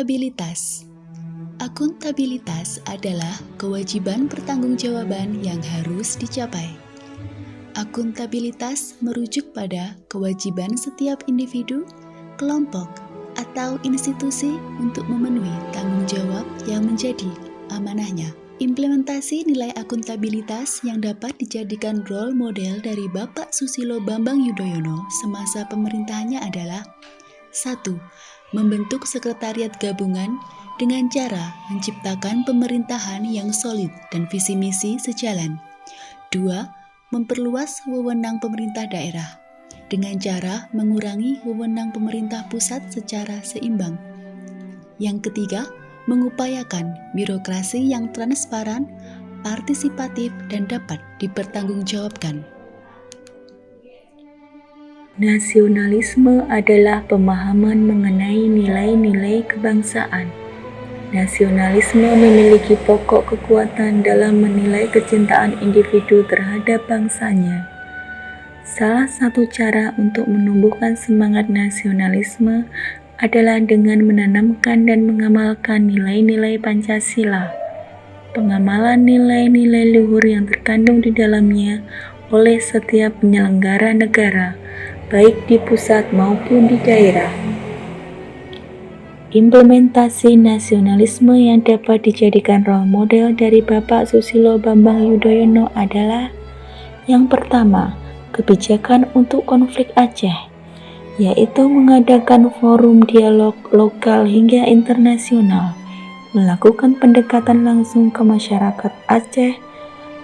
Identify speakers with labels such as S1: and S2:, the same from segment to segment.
S1: Akuntabilitas. Akuntabilitas adalah kewajiban pertanggungjawaban yang harus dicapai. Akuntabilitas merujuk pada kewajiban setiap individu, kelompok, atau institusi untuk memenuhi tanggung jawab yang menjadi amanahnya. Implementasi nilai akuntabilitas yang dapat dijadikan role model dari Bapak Susilo Bambang Yudhoyono semasa pemerintahannya adalah 1. Membentuk sekretariat gabungan dengan cara menciptakan pemerintahan yang solid dan visi misi sejalan. 2. Memperluas wewenang pemerintah daerah dengan cara mengurangi wewenang pemerintah pusat secara seimbang. Yang ketiga, mengupayakan birokrasi yang transparan, partisipatif, dan dapat dipertanggungjawabkan.
S2: Nasionalisme adalah pemahaman mengenai nilai-nilai kebangsaan. Nasionalisme memiliki pokok kekuatan dalam menilai kecintaan individu terhadap bangsanya. Salah satu cara untuk menumbuhkan semangat nasionalisme adalah dengan menanamkan dan mengamalkan nilai-nilai Pancasila. Pengamalan nilai-nilai luhur yang terkandung di dalamnya oleh setiap penyelenggara negara, baik di pusat maupun di daerah. Implementasi nasionalisme yang dapat dijadikan role model dari Bapak Susilo Bambang Yudhoyono adalah: yang pertama, kebijakan untuk konflik Aceh, yaitu mengadakan forum dialog lokal hingga internasional, melakukan pendekatan langsung ke masyarakat Aceh,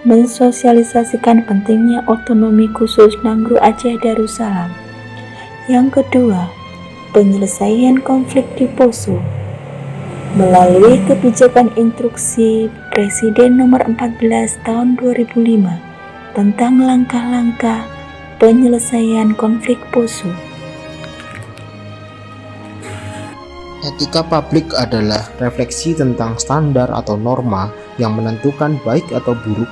S2: mensosialisasikan pentingnya otonomi khusus Nanggroe Aceh Darussalam. Yang kedua, penyelesaian konflik di Poso melalui kebijakan instruksi Presiden nomor 14 tahun 2005 tentang langkah-langkah penyelesaian konflik Poso.
S3: Etika publik adalah refleksi tentang standar atau norma yang menentukan baik atau buruk,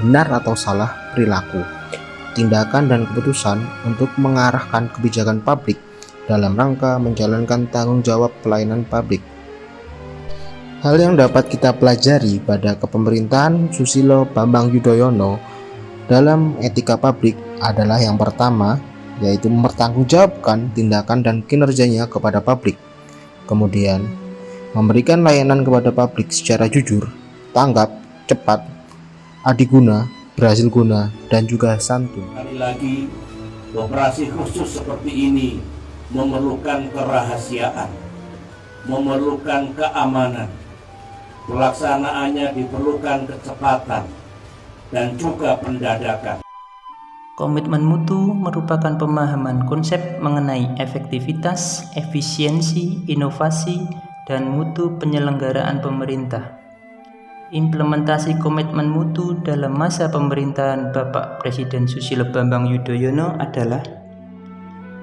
S3: benar atau salah perilaku, tindakan dan keputusan untuk mengarahkan kebijakan publik dalam rangka menjalankan tanggung jawab pelayanan publik. Hal yang dapat kita pelajari pada kepemerintahan Susilo Bambang Yudhoyono dalam etika publik adalah yang pertama, yaitu mempertanggungjawabkan tindakan dan kinerjanya kepada publik. Kemudian, memberikan layanan kepada publik secara jujur, tanggap, cepat, adiguna, berhasil guna, dan juga santun.
S4: Sekali lagi, operasi khusus seperti ini memerlukan kerahasiaan, memerlukan keamanan, pelaksanaannya diperlukan kecepatan dan juga pendadakan.
S5: Komitmen mutu merupakan pemahaman konsep mengenai efektivitas, efisiensi, inovasi, dan mutu penyelenggaraan pemerintah. Implementasi komitmen mutu dalam masa pemerintahan Bapak Presiden Susilo Bambang Yudhoyono adalah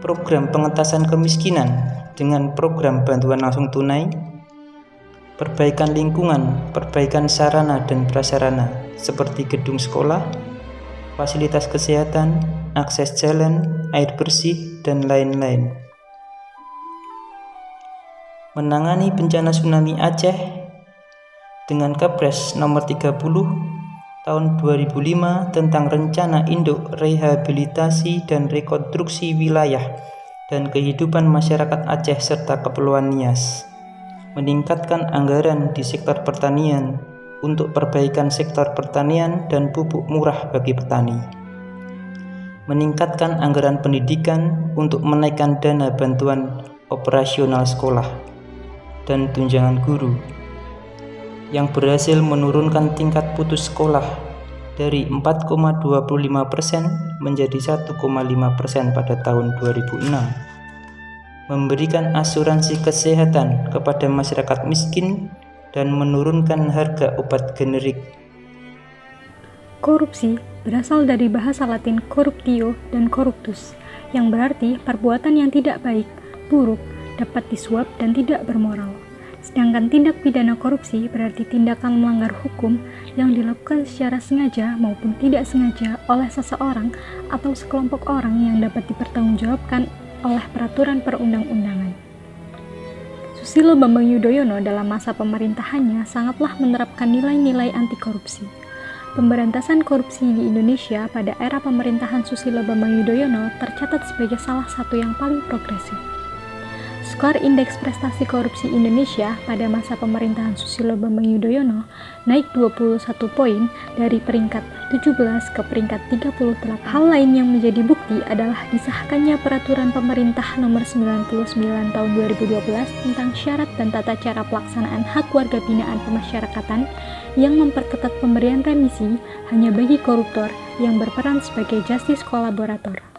S5: program pengentasan kemiskinan dengan program bantuan langsung tunai, perbaikan lingkungan, perbaikan sarana dan prasarana seperti gedung sekolah, fasilitas kesehatan, akses jalan, air bersih, dan lain-lain. Menangani bencana tsunami Aceh dengan Kepres nomor 30 tahun 2005 tentang Rencana Induk Rehabilitasi dan Rekonstruksi Wilayah dan Kehidupan Masyarakat Aceh serta Kepulauan Nias. Meningkatkan anggaran di sektor pertanian untuk perbaikan sektor pertanian dan pupuk murah bagi petani. Meningkatkan anggaran pendidikan untuk menaikkan dana bantuan operasional sekolah dan tunjangan guru, yang berhasil menurunkan tingkat putus sekolah dari 4,25% menjadi 1,5% pada tahun 2006. Memberikan asuransi kesehatan kepada masyarakat miskin dan menurunkan harga obat generik.
S6: Korupsi berasal dari bahasa Latin corruptio dan corruptus, yang berarti perbuatan yang tidak baik, buruk, dapat disuap dan tidak bermoral. Sedangkan tindak pidana korupsi berarti tindakan melanggar hukum yang dilakukan secara sengaja maupun tidak sengaja oleh seseorang atau sekelompok orang yang dapat dipertanggungjawabkan oleh peraturan perundang-undangan. Susilo Bambang Yudhoyono dalam masa pemerintahannya sangatlah menerapkan nilai-nilai anti korupsi. Pemberantasan korupsi di Indonesia pada era pemerintahan Susilo Bambang Yudhoyono tercatat sebagai salah satu yang paling progresif. Skor Indeks Prestasi Korupsi Indonesia pada masa pemerintahan Susilo Bambang Yudhoyono naik 21 poin dari peringkat 17 ke peringkat 38. Hal lain yang menjadi bukti adalah disahkannya Peraturan Pemerintah Nomor 99 Tahun 2012 tentang syarat dan tata cara pelaksanaan hak warga binaan pemasyarakatan yang memperketat pemberian remisi hanya bagi koruptor yang berperan sebagai justice kolaborator.